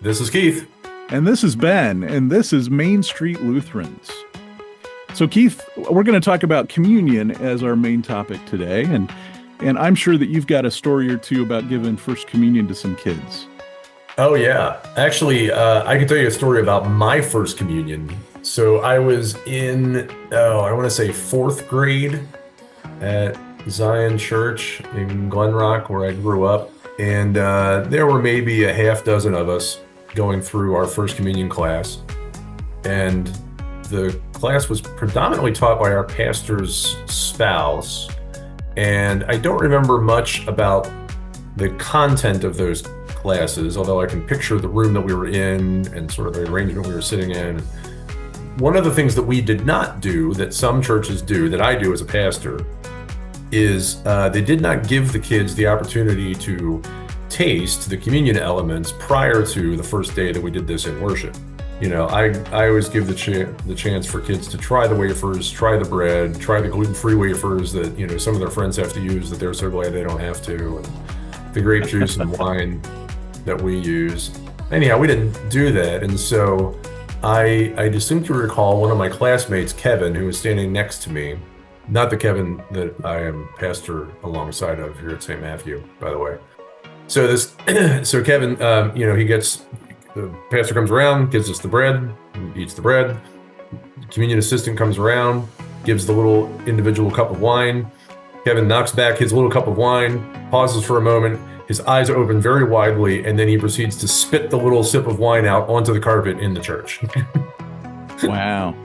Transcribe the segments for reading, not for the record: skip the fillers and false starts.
This is Keith. And this is Ben, and this is Main Street Lutherans. So, Keith, we're going to talk about communion as our main topic today, and I'm sure that you've got a story or two about giving first communion to some kids. Oh, yeah. Actually, I can tell you a story about my first communion. So I was in, I want to say fourth grade at Zion Church in Glen Rock, where I grew up. And there were maybe a half dozen of us going through our first communion class. And the class was predominantly taught by our pastor's spouse. And I don't remember much about the content of those classes, although I can picture the room that we were in and sort of the arrangement we were sitting in. One of the things that we did not do that some churches do, that I do as a pastor, is they did not give the kids the opportunity to taste the communion elements prior to the first day that we did this in worship. You know, I always give the chance for kids to try the wafers, try the bread, try the gluten-free wafers that, you know, some of their friends have to use that they're so glad they don't have to, and the grape juice and wine that we use. Anyhow, we didn't do that, and so I distinctly recall one of my classmates, Kevin, who was standing next to me, not the Kevin that I am pastor alongside of here at St. Matthew, by the way. So so Kevin, the pastor comes around, gives us the bread, eats the bread. The communion assistant comes around, gives the little individual cup of wine. Kevin knocks back his little cup of wine, pauses for a moment, his eyes open very widely, and then he proceeds to spit the little sip of wine out onto the carpet in the church. Wow.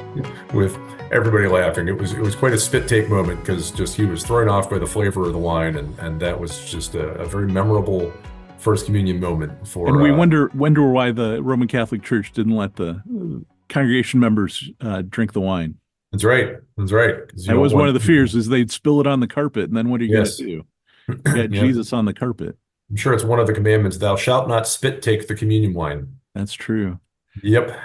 With everybody laughing. It was quite a spit take moment, because just he was thrown off by the flavor of the wine, and that was just a very memorable first communion moment for. And we wonder why the Roman Catholic Church didn't let the congregation members drink the wine. That's right. That's right. That was one of the fears, is they'd spill it on the carpet, and then what are you going to do? You got Yeah. Jesus on the carpet. I'm sure it's one of the commandments, thou shalt not spit take the communion wine. That's true. Yep.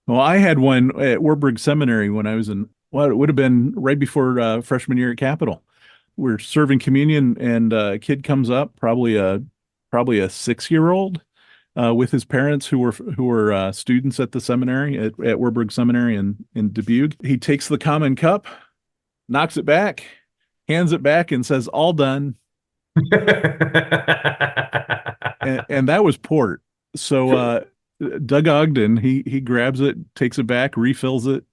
Well, I had one at Warburg Seminary when I was it would have been right before freshman year at Capitol. We're serving communion, and a kid comes up, probably a 6-year-old, with his parents who were students at the seminary at Warburg Seminary in Dubuque. He takes the common cup, knocks it back, hands it back, and says, "All done." and that was port. So Doug Ogden, he grabs it, takes it back, refills it,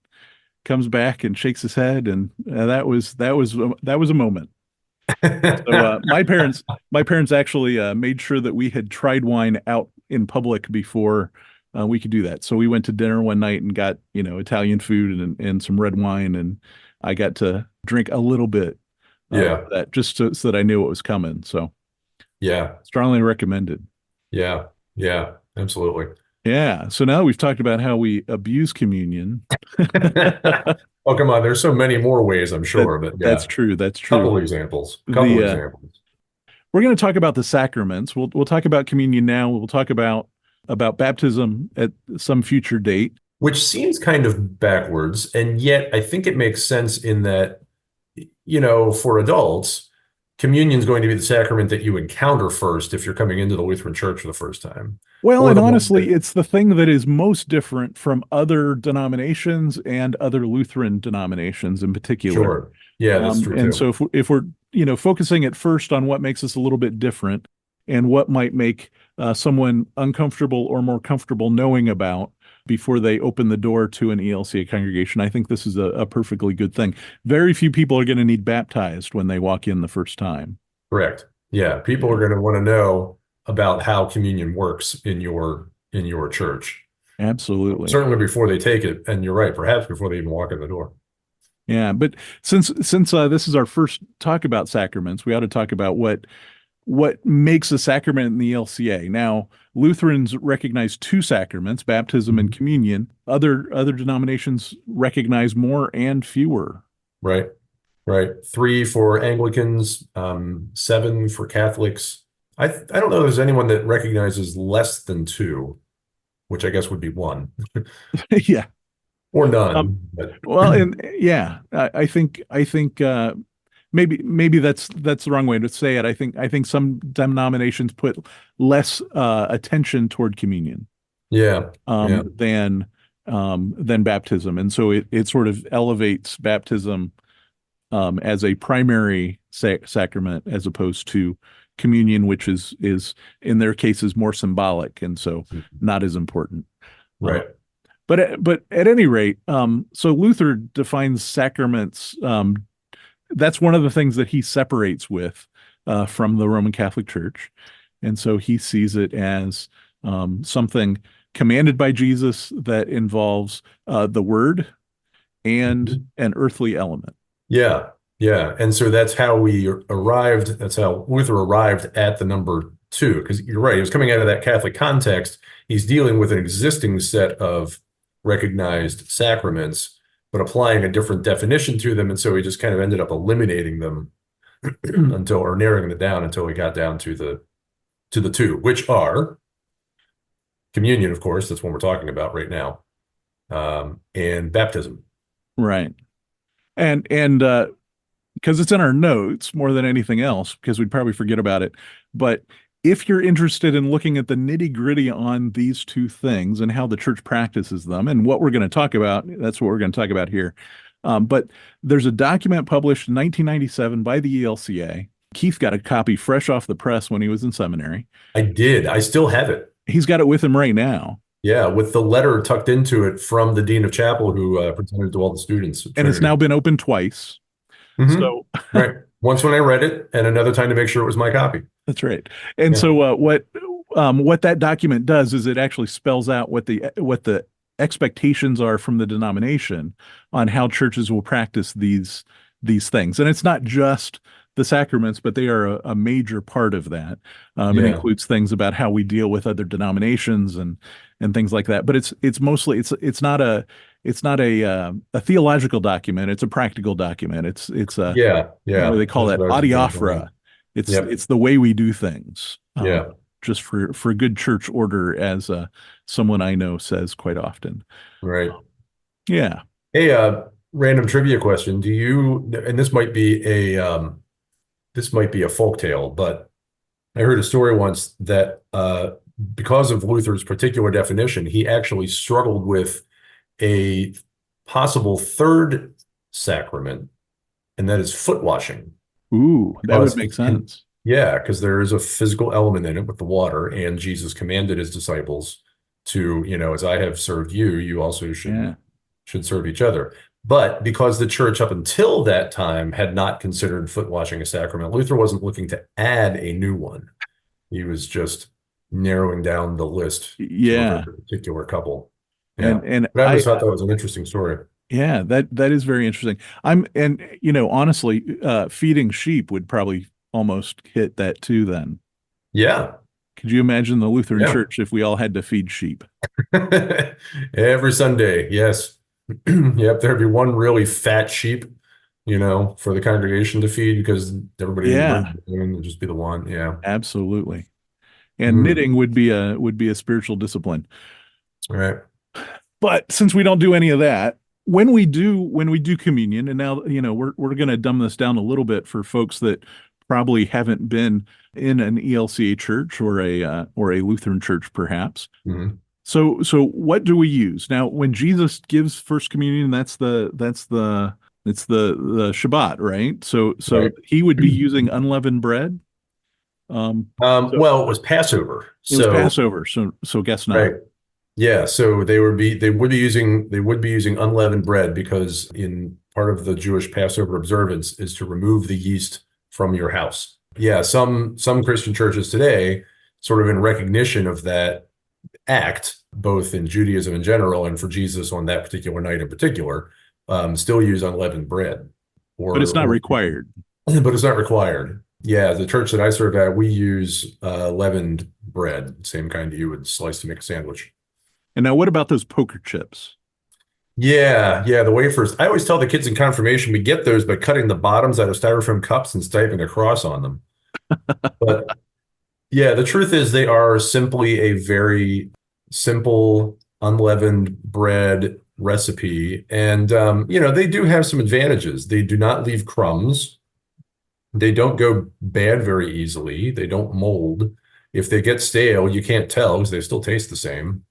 comes back and shakes his head, and that was a moment. So my parents actually made sure that we had tried wine out in public before we could do that. So we went to dinner one night and got, Italian food and some red wine, and I got to drink a little bit of that, just so that I knew what was coming. So yeah, strongly recommended. Yeah, absolutely. Yeah. So now we've talked about how we abuse communion. Oh, come on. There's so many more ways, I'm sure. But yeah, that's true. Couple examples. Examples. We're going to talk about the sacraments. We'll talk about communion now. We'll talk about baptism at some future date. Which seems kind of backwards, and yet I think it makes sense in that, for adults, communion is going to be the sacrament that you encounter first if you're coming into the Lutheran Church for the first time. Well, and honestly, it's the thing that is most different from other denominations and other Lutheran denominations in particular. Sure. Yeah, that's true. And so if we're, focusing at first on what makes us a little bit different and what might make someone uncomfortable or more comfortable knowing about before they open the door to an ELCA congregation, I think this is a perfectly good thing. Very few people are going to need baptized when they walk in the first time. Correct. Yeah, people are going to want to know about how communion works in your church. Absolutely. Certainly before they take it, and you're right, perhaps before they even walk in the door. Yeah, but since this is our first talk about sacraments, we ought to talk about what makes a sacrament in the LCA. Now, Lutherans recognize 2 sacraments, baptism and communion. Other denominations recognize more and fewer. Right. 3 for Anglicans, 7 for Catholics. I don't know if there's anyone that recognizes less than 2, which I guess would be 1. Yeah. Or none. Well, and yeah, I think maybe that's the wrong way to say it. I think some denominations put less attention toward communion Yeah. Yeah. um, than than baptism, and so it sort of elevates baptism as a primary sacrament as opposed to communion, which is in their cases more symbolic and so not as important. Uh, Right. but at any rate, so Luther defines sacraments. That's one of the things that he separates with from the Roman Catholic Church, and so he sees it as something commanded by Jesus that involves the Word and Mhm. an earthly element. Yeah. Yeah. And so that's how Luther arrived at the number two, because you're right. He was coming out of that Catholic context. He's dealing with an existing set of recognized sacraments, but applying a different definition to them. And so he just kind of ended up eliminating them or narrowing it down until we got down to the two, which are communion, of course, that's what we're talking about right now, and baptism. Right. And because it's in our notes more than anything else, because we'd probably forget about it. But if you're interested in looking at the nitty-gritty on these two things and how the church practices them and what we're going to talk about, that's what we're going to talk about here. But there's a document published in 1997 by the ELCA. Keith got a copy fresh off the press when he was in seminary. I did. I still have it. He's got it with him right now. Yeah, with the letter tucked into it from the dean of chapel who presented to all the students at And it's now Trinity. been opened twice. Hmm. So Right. Once when I read it, and another time to make sure it was my copy. that's right. And Yeah. so what that document does is it actually spells out what the expectations are from the denomination on how churches will practice these things. And it's not just the sacraments, but they are a major part of that. It Yeah. includes things about how we deal with other denominations and things like that. But it's mostly it's not a theological document. It's a practical document. It's a Yeah. what do Yeah. they call That's that? what I was going Adiaphora. to. It's Yep. it's the way we do things, Yeah. just for good church order, as someone I know says quite often. Right. Yeah. Hey, random trivia question. And this might be a folk tale, but I heard a story once that because of Luther's particular definition, he actually struggled with a possible third sacrament, and that is foot washing. Ooh, that would Because make sense. yeah, because there is a physical element in it with the water, and Jesus commanded his disciples to, as I have served you, you also Yeah. should serve each other. But because the church up until that time had not considered foot washing a sacrament, Luther wasn't looking to add a new one. He was just narrowing down the list to a very Yeah. particular couple. Yeah. And But I I always thought that was an interesting story. yeah, that is very interesting. And honestly, feeding sheep would probably almost hit that too then. Yeah. Could you imagine the Lutheran Yeah. church if we all had to feed sheep? Every Sunday, yes. Yep, there'd be one really fat sheep, for the congregation to feed because everybody didn't Yeah, bring it would just be the one. Yeah. absolutely. And Mm. knitting would be a spiritual discipline. Right. But since we don't do any of that, when we do communion, and now we're going to dumb this down a little bit for folks that probably haven't been in an ELCA church or a Lutheran church, perhaps. Mhm. So what do we use now when Jesus gives first communion? It's the Shabbat, right? So Right. he would be using unleavened bread. So Well, it was Passover. it was So, Passover. So guess not. right. Yeah, so they would be using unleavened bread because in part of the Jewish Passover observance is to remove the yeast from your house. Yeah, some Christian churches today, sort of in recognition of that act, both in Judaism in general and for Jesus on that particular night in particular, still use unleavened bread, But it's not or required. but it's not required. Yeah, the church that I serve at, we use leavened bread, same kind you would slice to make a sandwich. And now what about those poker chips? Yeah, yeah, the wafers. I always tell the kids in confirmation we get those by cutting the bottoms out of styrofoam cups and typing a cross on them. But yeah, the truth is they are simply a very simple unleavened bread recipe. And they do have some advantages. They do not leave crumbs. They don't go bad very easily. They don't mold. If they get stale, you can't tell because they still taste the same.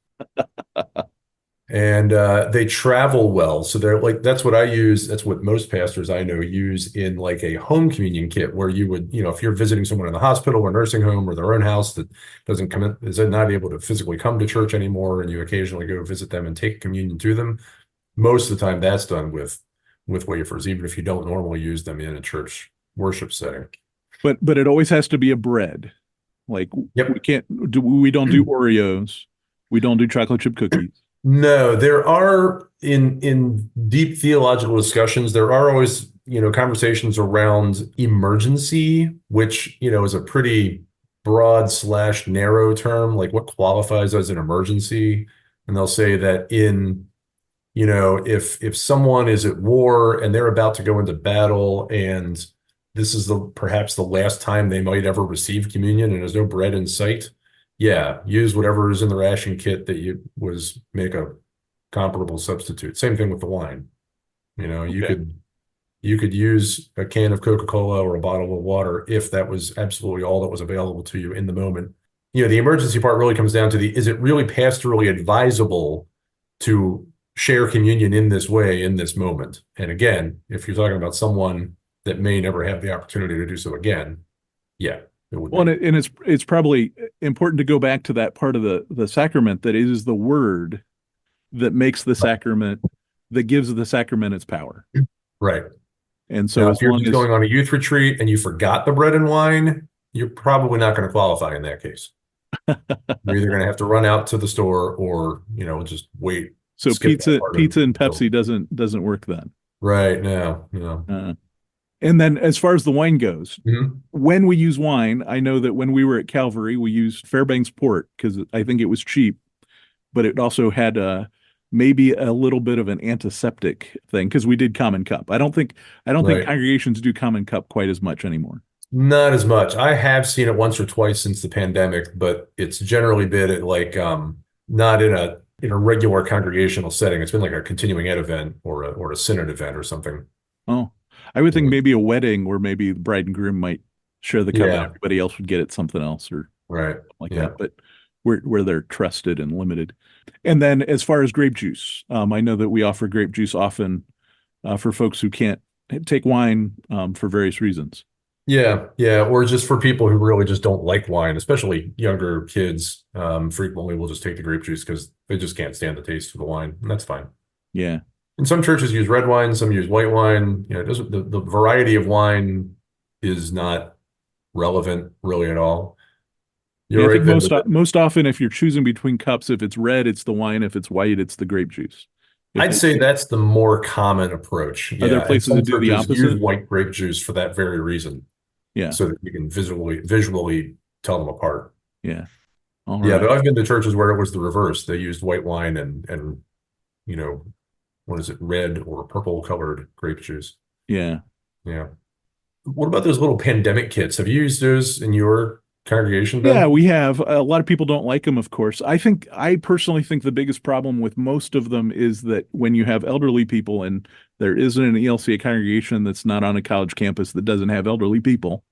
And they travel well. So they're like, that's what I use. That's what most pastors I know use in like a home communion kit where you would, if you're visiting someone in the hospital or nursing home or their own house that doesn't come in, is not able to physically come to church anymore, and you occasionally go visit them and take communion to them. Most of the time that's done with wafers, even if you don't normally use them in a church worship setting. But it always has to be a bread. Like we Yep. can't do we don't do Oreos. We don't do chocolate chip cookies. No, there are in deep theological discussions, there are always, conversations around emergency, which, is a pretty broad slash narrow term, like what qualifies as an emergency. And they'll say that if someone is at war and they're about to go into battle and this is the perhaps the last time they might ever receive communion and there's no bread in sight, yeah, use whatever is in the ration kit that you was make a comparable substitute. Same thing with the wine. You Okay. could use a can of Coca-Cola or a bottle of water if that was absolutely all that was available to you in the moment. The emergency part really comes down to is it really pastorally advisable to share communion in this way in this moment? And again, if you're talking about someone that may never have the opportunity to do so again, yeah, it would Well, be. and it's probably important to go back to that part of the sacrament that it is the word that makes the sacrament that gives the sacrament its power. Right. And so Now, if as you're long just as going on a youth retreat and you forgot the bread and wine, you're probably not going to qualify in that case. You're either going to have to run out to the store or, just wait, so skip that pizza part of pizza and until. Pepsi doesn't work then. Right. No, no. Uh, and then as far as the wine goes, Mhm. when we use wine, I know that when we were at Calvary, we used Fairbanks port because I think it was cheap, but it also had maybe a little bit of an antiseptic thing because we did common cup. I don't think Right. congregations do common cup quite as much anymore. Not as much. I have seen it once or twice since the pandemic, but it's generally been at like not in a regular congregational setting. It's been like a continuing ed event or a synod event or something. Oh, I would think Yeah. maybe a wedding where maybe the bride and groom might share the cup and Yeah. everybody else would get it something else or Right. something like Yeah. that. But where they're trusted and limited. And then as far as grape juice, I know that we offer grape juice often for folks who can't take wine for various reasons. Yeah, yeah, or just for people who really just don't like wine, especially younger kids, frequently will just take the grape juice because they just can't stand the taste of the wine, and that's fine. Yeah. And some churches use red wine, some use white wine. It doesn't the variety of wine is not relevant really at all. Yeah, You're I think right then. most often if you're choosing between cups, if it's red, it's the wine. If it's white, it's the grape juice. If I'd they say that's the more common approach. are there Yeah, and places that some do the churches use opposite? white grape juice for that very reason, Yeah. so that you can visually tell them apart. Yeah. All Yeah, right. but I've been to churches where it was the reverse. They used white wine and you know, what is it, red or purple colored grape juice. Yeah. Yeah. What about those little pandemic kits? Have you used those in your congregation, Yeah, Ben? we have. A lot of people don't like them, of course. I personally think the biggest problem with most of them is that when you have elderly people and there isn't an ELCA congregation that's not on a college campus that doesn't have elderly people,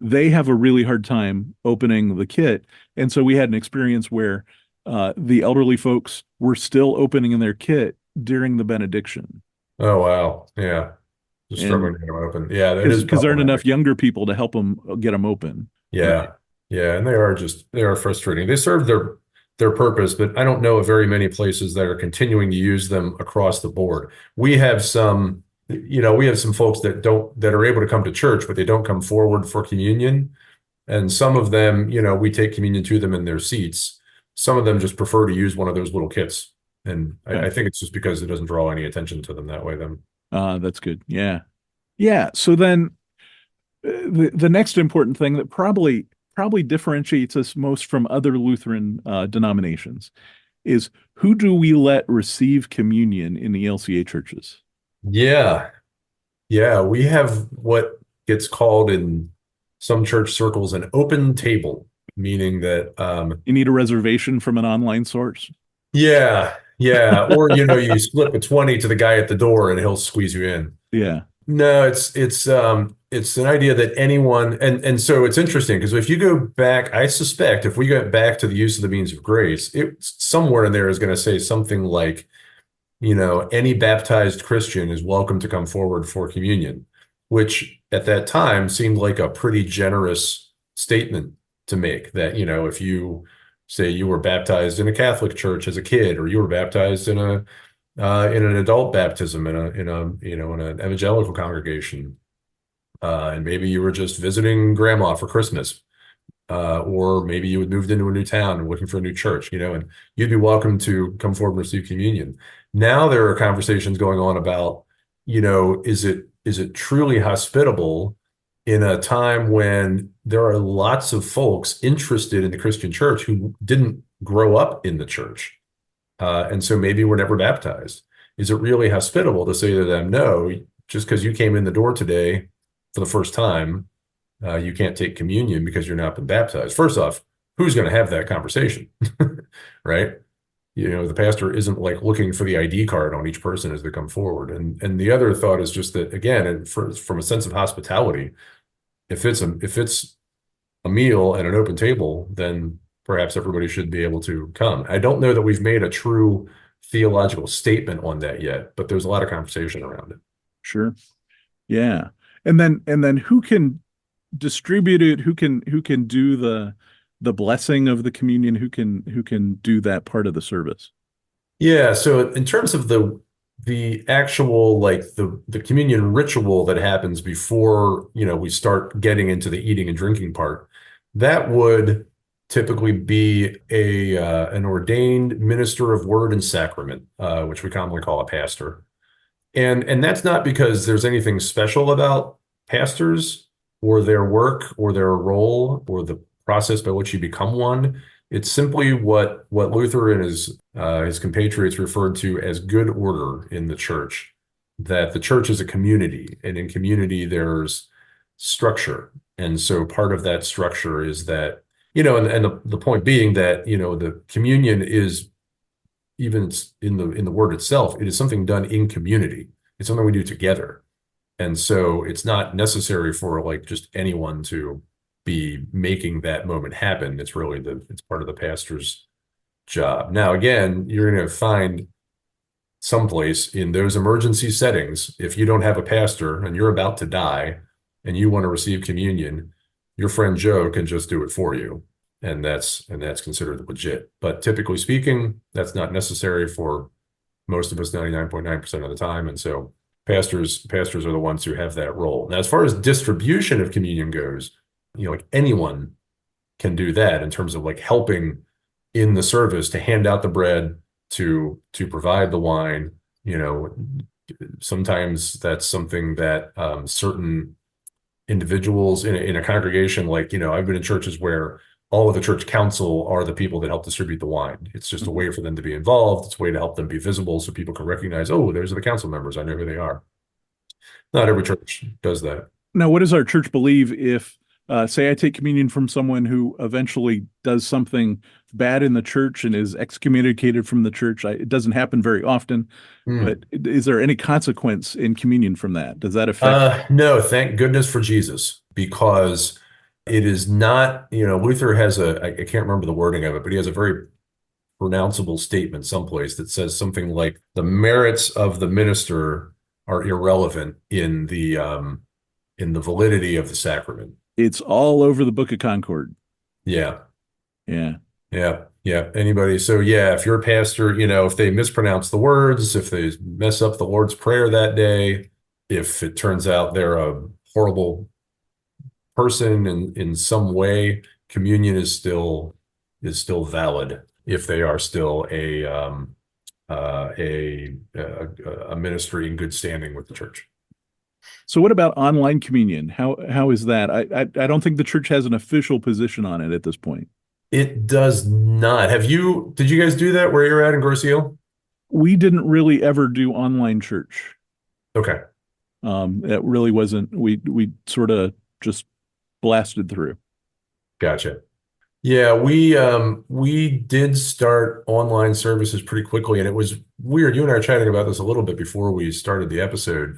they have a really hard time opening the kit. And so we had an experience where the elderly folks were still opening in their kit during the benediction. Oh, wow. Yeah. Just And struggling to get them open. Yeah, that is because there aren't enough problematic. younger people to help them get them open. Right. Yeah. Yeah. And they are frustrating. They serve their purpose, but I don't know of very many places that are continuing to use them across the board. We have some folks that are able to come to church, but they don't come forward for communion. And some of them, we take communion to them in their seats. Some of them just prefer to use one of those little kits. And I Okay. think it's just because it doesn't draw any attention to them that way then. That's good. Yeah. Yeah. So then the next important thing that probably differentiates us most from other Lutheran denominations is who do we let receive communion in the LCA churches? Yeah. Yeah. We have what gets called in some church circles an open table, meaning that You need a reservation from an online source. yeah, yeah. Or you slip a 20 to the guy at the door and he'll squeeze you in. Yeah. No, it's it's an idea that anyone, and so it's interesting because if you go back, I suspect if we go back to the use of the means of grace, it's somewhere in there is going to say something like, any baptized Christian is welcome to come forward for communion, which at that time seemed like a pretty generous statement to make. That, if you say you were baptized in a Catholic church as a kid, or you were baptized in an adult baptism in an evangelical congregation, and maybe you were just visiting grandma for Christmas, or maybe you had moved into a new town and looking for a new church, and you'd be welcome to come forward and receive communion. Now there are conversations going on about, is it truly hospitable in a time when there are lots of folks interested in the Christian church who didn't grow up in the church, and so maybe were never baptized? Is it really hospitable to say to them, no, just because you came in the door today for the first time, you can't take communion because you're not been baptized? First off, who's going to have that conversation? Right? The pastor isn't like looking for the ID card on each person as they come forward. And the other thought is just that, again, from a sense of hospitality, if it's a meal and an open table, then perhaps everybody should be able to come. I don't know that we've made a true theological statement on that yet, but there's a lot of conversation around it. Sure. Yeah. And then who can distribute it? Who can do the blessing of the communion? Who can do that part of the service? Yeah, so in terms of the actual, like, the communion ritual that happens before, we start getting into the eating and drinking part, that would typically be a an ordained minister of word and sacrament, which we commonly call a pastor. And that's not because there's anything special about pastors or their work or their role or the process by which you become one. It's simply what Luther and his compatriots referred to as good order in the church, that the church is a community, and in community there's structure. And so part of that structure is that, and the point being that, the communion is, even in the word itself, it is something done in community. It's something we do together. And so it's not necessary for like just anyone to be making that moment happen. It's part of the pastor's job. Now, again, you're going to find someplace in those emergency settings, if you don't have a pastor and you're about to die and you want to receive communion, your friend Joe can just do it for you. And that's considered legit. But typically speaking, that's not necessary for most of us 99.9% of the time. And so pastors are the ones who have that role. Now, as far as distribution of communion goes, like anyone can do that in terms of like helping in the service to hand out the bread, to provide the wine. Sometimes that's something that certain individuals in a congregation, like, I've been in churches where all of the church council are the people that help distribute the wine. It's just a way for them to be involved. It's a way to help them be visible so people can recognize, oh, those are the council members. I know who they are. Not every church does that. Now, what does our church believe if, say, I take communion from someone who eventually does something bad in the church and is excommunicated from the church? It doesn't happen very often, but is there any consequence in communion from that? Does that affect? No, thank goodness for Jesus, because it is not, Luther has I can't remember the wording of it, but he has a very pronounceable statement someplace that says something like the merits of the minister are irrelevant in the validity of the sacrament. It's all over the Book of Concord. Yeah. Yeah. Yeah. Yeah. Anybody. So yeah, if you're a pastor, if they mispronounce the words, if they mess up the Lord's Prayer that day, if it turns out they're a horrible person in some way, communion is still valid if they are still a ministry in good standing with the church. So what about online communion? How is that? I don't think the church has an official position on it at this point. It does not. Did you guys do that where you're at in Grosse Ile? We didn't really ever do online church. Okay. It really wasn't, we sort of just blasted through. Gotcha. Yeah, we did start online services pretty quickly, and it was weird. You and I were chatting about this a little bit before we started the episode.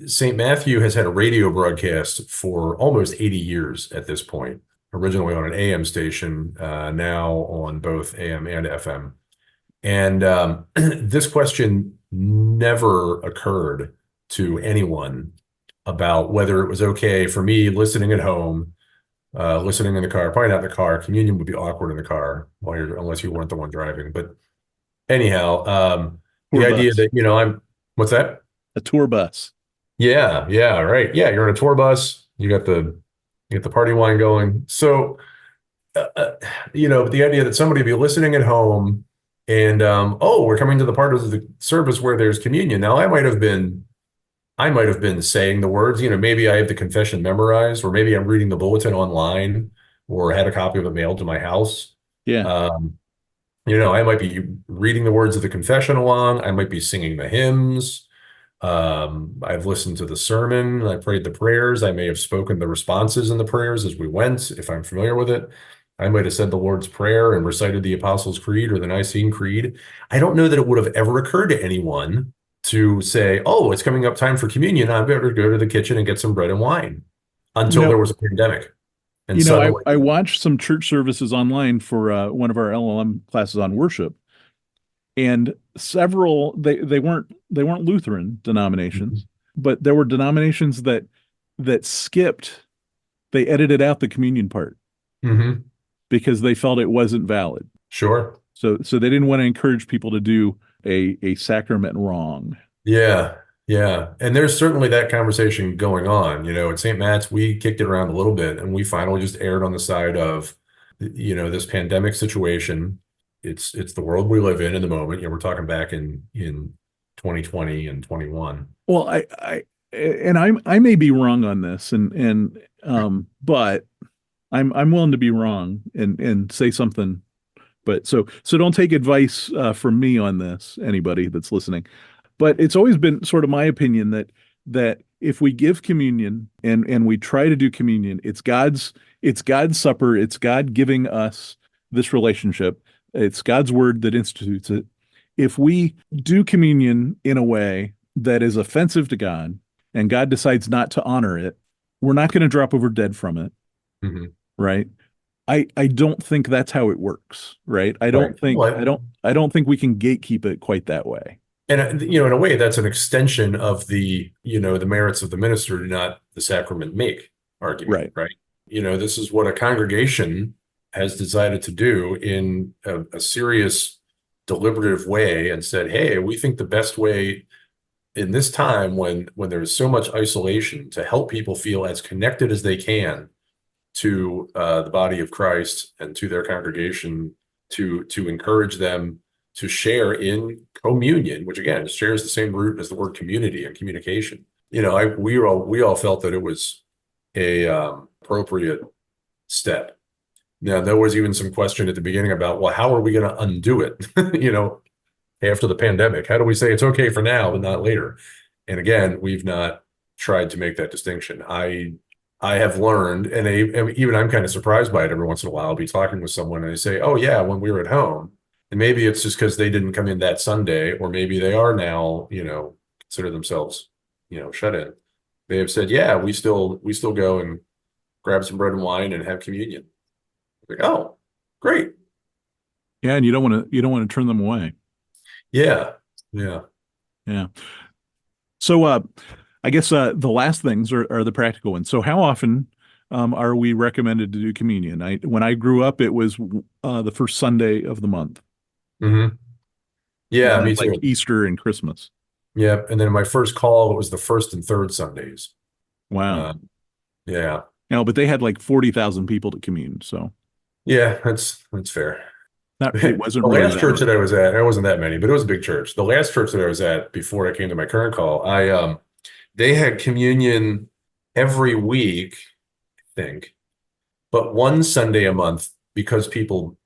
St. Matthew has had a radio broadcast for almost 80 years at this point, originally on an AM station, now on both AM and FM. And this question never occurred to anyone about whether it was okay for me listening at home, listening in the car, probably not in the car. Communion would be awkward in the car while unless you weren't the one driving. But anyhow, the Tour idea bus, that, what's that? a tour bus. Yeah, yeah, right. Yeah, you're on a tour bus. You got the party wine going. So, the idea that somebody be listening at home and oh, we're coming to the part of the service where there's communion. Now, I might have been saying the words. Maybe I have the confession memorized, or maybe I'm reading the bulletin online, or had a copy of it mailed to my house. Yeah. Um, I might be reading the words of the confession along. I might be singing the hymns. I've listened to the sermon. I prayed the prayers. I may have spoken the responses in the prayers as we went, if I'm familiar with it. I might have said the Lord's Prayer and recited the Apostles' Creed or the Nicene Creed. I don't know that it would have ever occurred to anyone to say, oh, it's coming up time for communion. I better go to the kitchen and get some bread and wine, You until there know, was a pandemic. And you know, I, suddenly, I watched some church services online for one of our LLM classes on worship, and several they weren't Lutheran Mhm. denominations, but there were denominations that skipped. They edited out the communion part Mhm. because they felt it wasn't valid. Sure. So they didn't want to encourage people to do a sacrament wrong. Yeah, yeah. And there's certainly that conversation going on. At St. Matt's, we kicked it around a little bit and we finally just erred on the side of, this pandemic situation. It's the world we live in the moment. We're talking back in 2020 and 21. Well, I may be wrong on this, but I'm willing to be wrong and say something. But so don't take advice from me on this, anybody that's listening. But it's always been sort of my opinion that if we give communion and we try to do communion, it's God's supper, it's God giving us this relationship. It's God's word that institutes it. If we do communion in a way that is offensive to God and God decides not to honor it, we're not going to drop over dead from it, Mhm. right? I don't think that's how it works, right? I Right. don't think I Well, don't I don't think we can gatekeep it quite that way. and in a way, that's an extension of the merits of the minister do not the sacrament make argument, Right. right? This is what a congregation has decided to do in a serious, deliberative way, and said, hey, we think the best way in this time when there's so much isolation to help people feel as connected as they can to the body of Christ and to their congregation, to encourage them to share in communion, which again shares the same root as the word community and communication. We all felt that it was a appropriate step. Now there was even some question at the beginning about, well, how are we going to undo it? After the pandemic, how do we say it's okay for now but not later? And again, we've not tried to make that distinction. I have learned, and even I'm kind of surprised by it every once in a while. I'll be talking with someone and they say, "Oh yeah, when we were at home," and maybe it's just because they didn't come in that Sunday, or maybe they are now, consider themselves, shut in. They have said, "Yeah, we still go and grab some bread and wine and have communion." Like, oh, great, Yeah, and you don't want to turn them away. yeah, yeah. Yeah. So I guess the last things are the practical ones. So how often are we recommended to do communion? When I grew up, it was the first Sunday of the month, Hmm. and Yeah, then me like too. Easter and Christmas. Yeah, and then in my first call, it was the first and third Sundays. Wow. Uh, yeah, But they had like 40,000 people to commune, so yeah, that's fair. it The wasn't really last that church that many. I was at, it wasn't that many, but it was a big church. The last church that I was at before I came to my current call, they had communion every week, I think, but one Sunday a month because people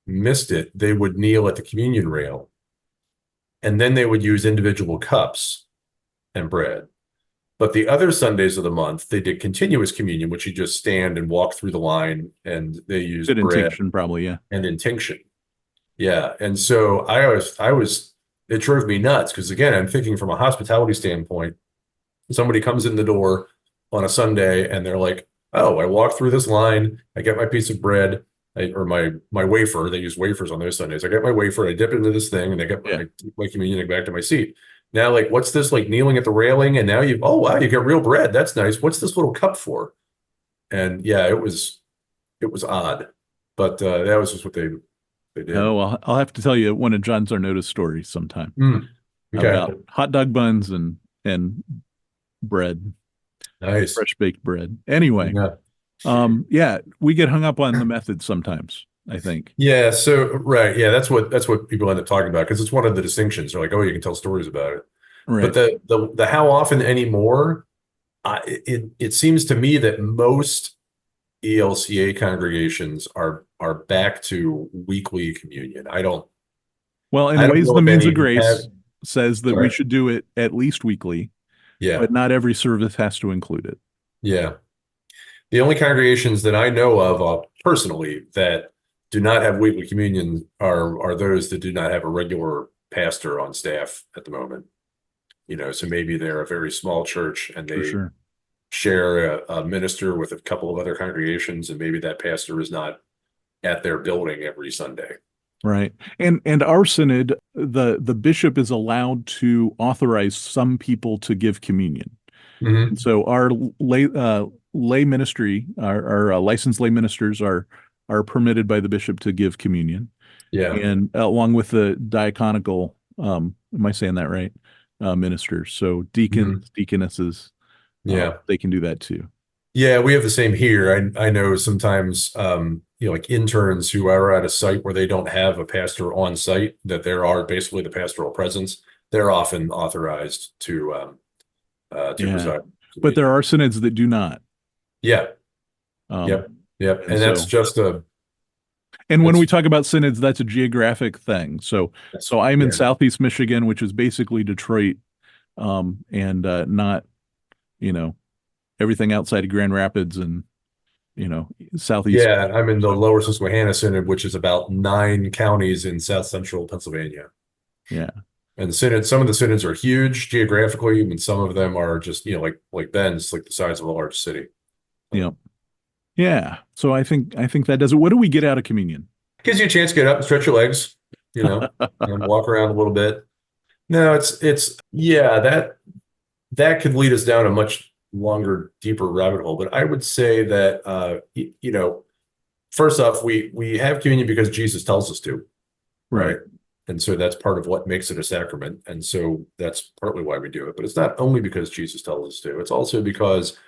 missed it, they would kneel at the communion rail and then they would use individual cups and bread. But the other Sundays of the month, they did continuous communion, which you just stand and walk through the line, and they used Good bread intinction, probably, yeah. and intinction. Yeah. And so it drove me nuts because again, I'm thinking from a hospitality standpoint, somebody comes in the door on a Sunday and they're like, "Oh, I walk through this line, I get my piece of bread, or my wafer. They use wafers on those Sundays. I get my wafer, I dip into this thing, and I get Yeah. my communion and back to my seat. Now, like, what's this like kneeling at the railing? And now oh wow, you get real bread. That's nice. What's this little cup for?" And yeah, it was odd, but that was just what they did. Oh, well, I'll have to tell you one of John Zarnota's stories sometime Mm, okay, about hot dog buns and bread, nice. fresh baked bread. Anyway, Yeah. yeah, we get hung up on the method sometimes, I think. Yeah, so right, yeah, that's what people end up talking about because it's one of the distinctions. They're like, oh, you can tell stories about it. But Right. the how often anymore, it seems to me that most ELCA congregations are back to weekly communion. Well, I and don't Ways know the of Means of any have. Grace says that we Sorry. should do it at least weekly, Yeah, but not every service has to include it. yeah. The only congregations that I know of personally that do not have weekly communion are those that do not have a regular pastor on staff at the moment. So maybe they're a very small church and For they sure. share a minister with a couple of other congregations, and maybe that pastor is not at their building every Sunday. Right. And our synod, the bishop is allowed to authorize some people to give communion. And Hmm. so our lay ministry, our licensed lay ministers are permitted by the bishop to give communion, Yeah. and along with the diaconical, am I saying that right? Ministers. So Hmm. deacons, deaconesses, Yeah. they can do that too. Yeah, we have the same here. I know sometimes like interns who are at a site where they don't have a pastor on site, that there are basically the pastoral presence. They're often authorized to Yeah. preside. But there are synods that do not. Yeah. Um, Yep. Yep. and And that's so just a And when we that's talk about synods, that's a geographic thing. So, that's so I'm in yeah. Southeast Michigan, which is basically Detroit, and not, you know, everything outside of Grand Rapids and, Southeast. Yeah, I'm in the So, Lower Susquehanna Synod, which is about 9 counties in south central Pennsylvania. yeah, And some of the synods are huge geographically, and some of them are just, like Ben's, like the size of a large city. yeah, yeah. So I think that does it. What do we get out of communion? Gives you a chance to get up and stretch your legs, and walk around a little bit. No, yeah, that could lead us down a much longer, deeper rabbit hole. But I would say that first off, we have communion because Jesus tells us to, Right. right? And so that's part of what makes it a sacrament. And so that's partly why we do it. But it's not only because Jesus tells us to, it's also because,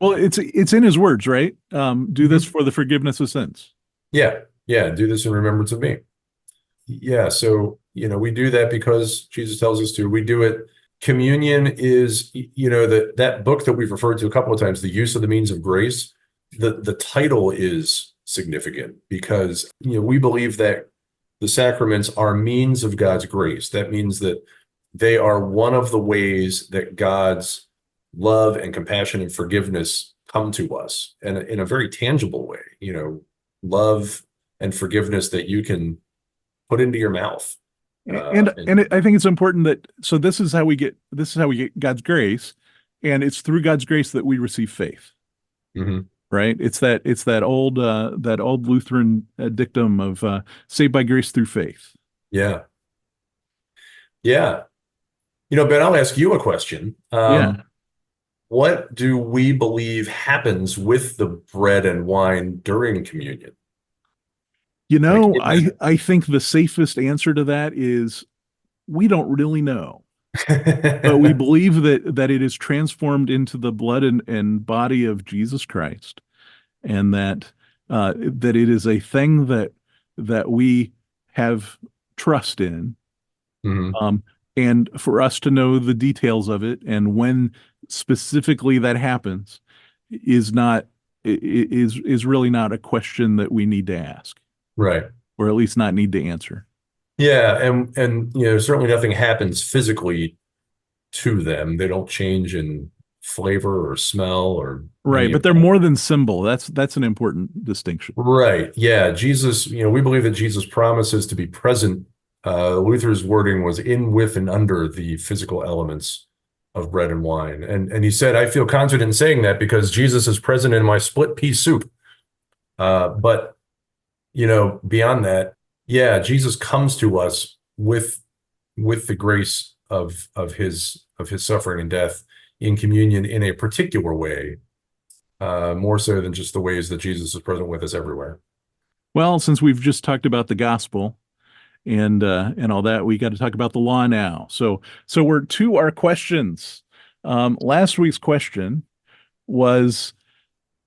Well, it's in his words, right? Do this Mhm. for the forgiveness of sins. Yeah, yeah, do this in remembrance of me. Yeah, so, we do that because Jesus tells us to. We do it. Communion is, that book that we've referred to a couple of times, The Use of the Means of Grace. The title is significant because, we believe that the sacraments are means of God's grace. That means that they are one of the ways that God's love and compassion and forgiveness come to us, and in a very tangible way, love and forgiveness that you can put into your mouth. And I think it's important that so this is how we get God's grace, and it's through God's grace that we receive faith. Mhm. Right? It's that old Lutheran dictum of saved by grace through faith. Yeah, yeah. Ben, I'll ask you a question. Yeah. What do we believe happens with the bread and wine during communion? Like I think the safest answer to that is we don't really know. But we believe that it is transformed into the blood and body of Jesus Christ, and that it is a thing that we have trust in, Mhm. um, and for us to know the details of it and when specifically that happens is not is really not a question that we need to ask, Right. or at least not need to answer. Yeah, and certainly nothing happens physically to them. They don't change in flavor or smell or Right, any but of they're that. more than symbol. That's an important distinction. Right. Yeah. Jesus, we believe that Jesus promises to be present. Luther's wording was in, with, and under the physical elements of bread and wine. And he said, I feel confident in saying that because Jesus is present in my split pea soup. But beyond that, yeah, Jesus comes to us with the grace of his suffering and death in communion in a particular way, more so than just the ways that Jesus is present with us everywhere. Well, since we've just talked about the gospel and all that, we got to talk about the law now. So we're to our questions. Last week's question was,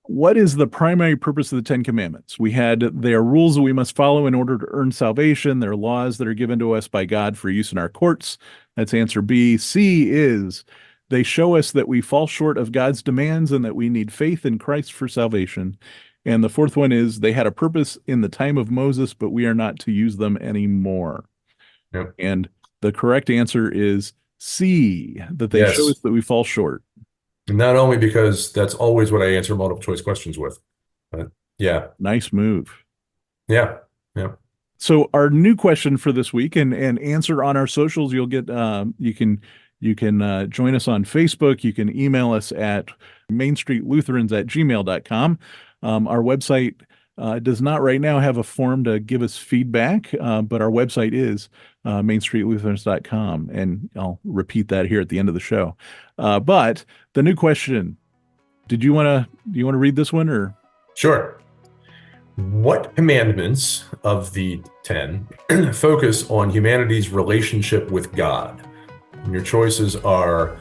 what is the primary purpose of the Ten Commandments? We had they are rules that we must follow in order to earn salvation. They're laws that are given to us by God for use in our courts. That's answer B. C is they show us that we fall short of God's demands and that we need faith in Christ for salvation. And the fourth one is they had a purpose in the time of Moses, but we are not to use them anymore. Yep. And the correct answer is C, that they Yes. show us that we fall short. Not only because that's always what I answer multiple choice questions with, but yeah. Nice move. Yeah. Yeah. So our new question for this week and answer on our socials, you'll get you can join us on Facebook. You can email us at mainstreetlutherans@gmail.com. Our website does not right now have a form to give us feedback, but our website is mainstreetlutherans.com. And I'll repeat that here at the end of the show. But the new question, do you want to read this one or? Sure. What commandments of the 10 focus on humanity's relationship with God? And your choices are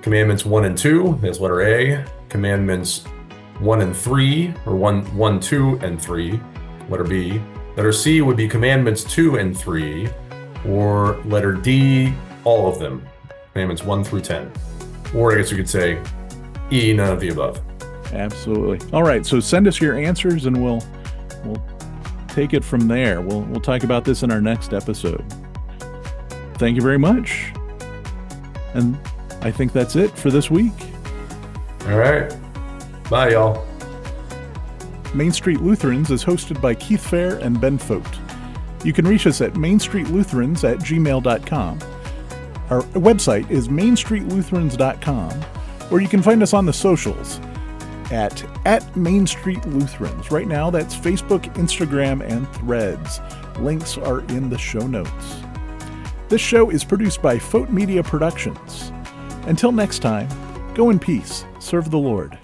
commandments 1 and 2, that's letter A, commandments 1 and 3, or 1, 2, and 3, letter B. Letter C would be commandments 2 and 3, or letter D, all of them, commandments 1 through 10. Or I guess you could say E, none of the above. Absolutely. All right, so send us your answers and we'll take it from there. We'll talk about this in our next episode. Thank you very much. And I think that's it for this week. All right. Bye, y'all. Main Street Lutherans is hosted by Keith Fair and Ben Fote. You can reach us at mainstreetlutherans@gmail.com. Our website is mainstreetlutherans.com, or you can find us on the socials at Main Street Lutherans. Right now, that's Facebook, Instagram, and Threads. Links are in the show notes. This show is produced by Fote Media Productions. Until next time, go in peace, serve the Lord.